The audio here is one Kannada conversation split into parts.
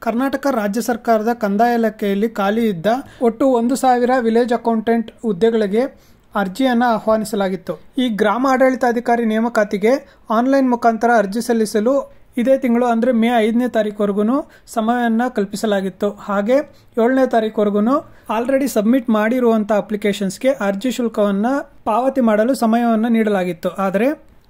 ಕರ್ನಾಟಕ ರಾಜ್ಯ ಸರ್ಕಾರದ ಕಂದಾಯ ಇಲಾಖೆಯಲ್ಲಿ ಖಾಲಿ ಇದ್ದ ಒಟ್ಟು 1000 ವಿಲೇಜ್ ಅಕೌಂಟೆಂಟ್ ಹುದ್ದೆಗಳಿಗೆ ಅರ್ಜಿಯನ್ನು ಆಹ್ವಾನಿಸಲಾಗಿತ್ತು. ಈ ಗ್ರಾಮ ಆಡಳಿತಾಧಿಕಾರಿ ನೇಮಕಾತಿಗೆ ಆನ್ಲೈನ್ ಮುಖಾಂತರ ಅರ್ಜಿ ಸಲ್ಲಿಸಲು ಇದೇ ತಿಂಗಳು ಅಂದರೆ ಮೇ 5ನೇ ತಾರೀಕುವರೆಗೂ ಸಮಯವನ್ನು ಕಲ್ಪಿಸಲಾಗಿತ್ತು. ಹಾಗೆ 7ನೇ ತಾರೀಕುವರೆಗೂ ಆಲ್ರೆಡಿ ಸಬ್ಮಿಟ್ ಮಾಡಿರುವಂಥ ಅಪ್ಲಿಕೇಶನ್ಸ್ಗೆ ಅರ್ಜಿ ಶುಲ್ಕವನ್ನು ಪಾವತಿ ಮಾಡಲು ಸಮಯವನ್ನು ನೀಡಲಾಗಿತ್ತು. ಆದರೆ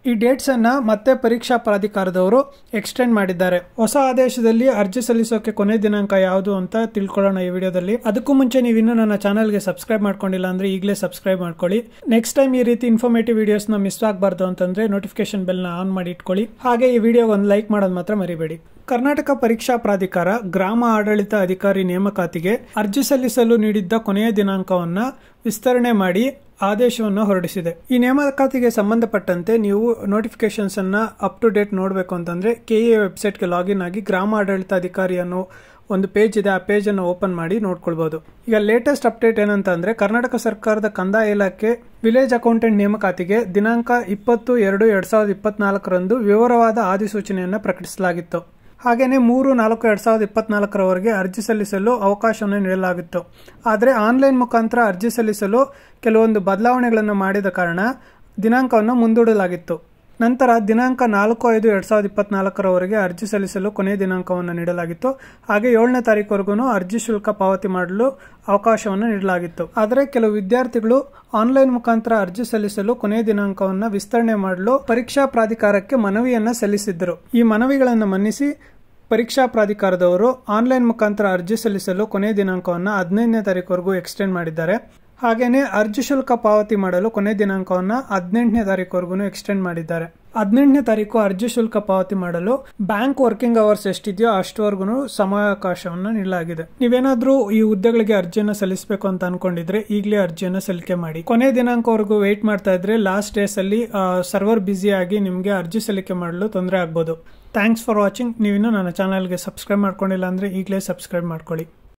ಈ ಡೇಟ್ಸ್ ಅನ್ನ ಮತ್ತೆ ಪರೀಕ್ಷಾ ಪ್ರಾಧಿಕಾರದವರು ಎಕ್ಸ್ಟೆಂಡ್ ಮಾಡಿದ್ದಾರೆ. ಹೊಸ ಆದೇಶದಲ್ಲಿ ಅರ್ಜಿ ಸಲ್ಲಿಸೋಕೆ ಕೊನೆ ದಿನಾಂಕ ಯಾವುದು ಅಂತ ತಿಳ್ಕೊಳ್ಳೋಣ ಈ ವಿಡಿಯೋದಲ್ಲಿ. ಅದಕ್ಕೂ ಮುಂಚೆ ನೀವು ಇನ್ನೂ ನನ್ನ ಚಾನಲ್ಗೆ ಸಬ್ಸ್ಕ್ರೈಬ್ ಮಾಡ್ಕೊಂಡಿಲ್ಲ ಅಂದ್ರೆ ಈಗಲೇ ಸಬ್ಸ್ಕ್ರೈಬ್ ಮಾಡ್ಕೊಳ್ಳಿ. ನೆಕ್ಸ್ಟ್ ಟೈಮ್ ಈ ರೀತಿ ಇನ್ಫಾರ್ಮೇಟಿವ್ ವಿಡಿಯೋಸ್ನ ಮಿಸ್ ಆಗಬಾರ್ದು ಅಂತಂದ್ರೆ ನೋಟಿಫಿಕೇಶನ್ ಬೆಲ್ನ ಆನ್ ಮಾಡಿ ಇಟ್ಕೊಳ್ಳಿ. ಹಾಗೆ ಈ ವಿಡಿಯೋಗೆ ಒಂದು ಲೈಕ್ ಮಾಡೋದು ಮಾತ್ರ ಮರಿಬೇಡಿ. ಕರ್ನಾಟಕ ಪರೀಕ್ಷಾ ಪ್ರಾಧಿಕಾರ ಗ್ರಾಮ ಆಡಳಿತ ಅಧಿಕಾರಿ ನೇಮಕಾತಿಗೆ ಅರ್ಜಿ ಸಲ್ಲಿಸಲು ನೀಡಿದ್ದ ಕೊನೆಯ ದಿನಾಂಕವನ್ನು ವಿಸ್ತರಣೆ ಮಾಡಿ ಆದೇಶವನ್ನು ಹೊರಡಿಸಿದೆ. ಈ ನೇಮಕಾತಿಗೆ ಸಂಬಂಧಪಟ್ಟಂತೆ ನೀವು ನೋಟಿಫಿಕೇಶನ್ಸ್ ಅನ್ನ ಅಪ್ ಟು ಡೇಟ್ ನೋಡಬೇಕು ಅಂತಂದ್ರೆ ಕೆಎ ವೆಬ್ಸೈಟ್ಗೆ ಲಾಗಿನ್ ಆಗಿ ಗ್ರಾಮ ಆಡಳಿತಾಧಿಕಾರಿ ಅನ್ನೋ ಒಂದು ಪೇಜ್ ಇದೆ, ಆ ಪೇಜ್ ಅನ್ನು ಓಪನ್ ಮಾಡಿ ನೋಡ್ಕೊಳ್ಬಹುದು. ಈಗ ಲೇಟೆಸ್ಟ್ ಅಪ್ಡೇಟ್ ಏನಂತ ಅಂದ್ರೆ ಕರ್ನಾಟಕ ಸರ್ಕಾರದ ಕಂದಾಯ ಇಲಾಖೆ ವಿಲೇಜ್ ಅಕೌಂಟೆಂಟ್ ನೇಮಕಾತಿಗೆ ದಿನಾಂಕ 20/2/2024ರಂದು ವಿವರವಾದ ಅಧಿಸೂಚನೆಯನ್ನು ಪ್ರಕಟಿಸಲಾಗಿತ್ತು. ಹಾಗೇನೆ 3/4/2024ರವರೆಗೆ ಅರ್ಜಿ ಸಲ್ಲಿಸಲು ಅವಕಾಶವನ್ನು ನೀಡಲಾಗಿತ್ತು. ಆದರೆ ಆನ್ಲೈನ್ ಮುಖಾಂತರ ಅರ್ಜಿ ಸಲ್ಲಿಸಲು ಕೆಲವೊಂದು ಬದಲಾವಣೆಗಳನ್ನು ಮಾಡಿದ ಕಾರಣ ದಿನಾಂಕವನ್ನು ಮುಂದೂಡಲಾಗಿತ್ತು. ನಂತರ ದಿನಾಂಕ 4/5/2024ರವರೆಗೆ ಅರ್ಜಿ ಸಲ್ಲಿಸಲು ಕೊನೆಯ ದಿನಾಂಕವನ್ನು ನೀಡಲಾಗಿತ್ತು. ಹಾಗೆ 7ನೇ ತಾರೀಕುವರೆಗೂ ಅರ್ಜಿ ಶುಲ್ಕ ಪಾವತಿ ಮಾಡಲು ಅವಕಾಶವನ್ನು ನೀಡಲಾಗಿತ್ತು. ಆದರೆ ಕೆಲವು ವಿದ್ಯಾರ್ಥಿಗಳು ಆನ್ಲೈನ್ ಮುಖಾಂತರ ಅರ್ಜಿ ಸಲ್ಲಿಸಲು ಕೊನೆಯ ದಿನಾಂಕವನ್ನು ವಿಸ್ತರಣೆ ಮಾಡಲು ಪರೀಕ್ಷಾ ಪ್ರಾಧಿಕಾರಕ್ಕೆ ಮನವಿಯನ್ನು ಸಲ್ಲಿಸಿದ್ದರು. ಈ ಮನವಿಗಳನ್ನು ಮನ್ನಿಸಿ ಪರೀಕ್ಷಾ ಪ್ರಾಧಿಕಾರದವರು ಆನ್ಲೈನ್ ಮುಖಾಂತರ ಅರ್ಜಿ ಸಲ್ಲಿಸಲು ಕೊನೆಯ ದಿನಾಂಕವನ್ನು 15ನೇ ತಾರೀಕುವರೆಗೂ ಎಕ್ಸ್ಟೆಂಡ್ ಮಾಡಿದ್ದಾರೆ. ಹಾಗೇನೆ ಅರ್ಜಿ ಶುಲ್ಕ ಪಾವತಿ ಮಾಡಲು ಕೊನೆ ದಿನಾಂಕವನ್ನು 18ನೇ ತಾರೀಕುವರೆಗೂ ಎಕ್ಸ್ಟೆಂಡ್ ಮಾಡಿದ್ದಾರೆ. 18ನೇ ತಾರೀಕು ಅರ್ಜಿ ಶುಲ್ಕ ಪಾವತಿ ಮಾಡಲು ಬ್ಯಾಂಕ್ ವರ್ಕಿಂಗ್ ಅವರ್ಸ್ ಎಷ್ಟಿದೆಯೋ ಅಷ್ಟವರೆಗೂ ಸಮಯಾವಕಾಶವನ್ನು ನೀಡಲಾಗಿದೆ. ನೀವೇನಾದ್ರೂ ಈ ಹುದ್ದೆಗಳಿಗೆ ಅರ್ಜಿಯನ್ನು ಸಲ್ಲಿಸಬೇಕು ಅಂತ ಅನ್ಕೊಂಡಿದ್ರೆ ಈಗಲೇ ಅರ್ಜಿಯನ್ನು ಸಲ್ಲಿಕೆ ಮಾಡಿ. ಕೊನೆ ದಿನಾಂಕವರೆಗೂ ವೇಟ್ ಮಾಡ್ತಾ ಇದ್ರೆ ಲಾಸ್ಟ್ ಡೇಸ್ ಅಲ್ಲಿ ಸರ್ವರ್ ಬ್ಯುಸಿ ಆಗಿ ನಿಮಗೆ ಅರ್ಜಿ ಸಲ್ಲಿಕೆ ಮಾಡಲು ತೊಂದರೆ ಆಗ್ಬೋದು. Thanks for watching. ನೀವಿನ್ನೂ ನನ್ನ ಚಾನಲ್ಗೆ ಸಬ್ಸ್ಕ್ರೈಬ್ ಮಾಡ್ಕೊಂಡಿಲ್ಲ ಅಂದ್ರೆ ಈಗಲೇ ಸಬ್ಸ್ಕ್ರೈಬ್ ಮಾಡ್ಕೊಳ್ಳಿ.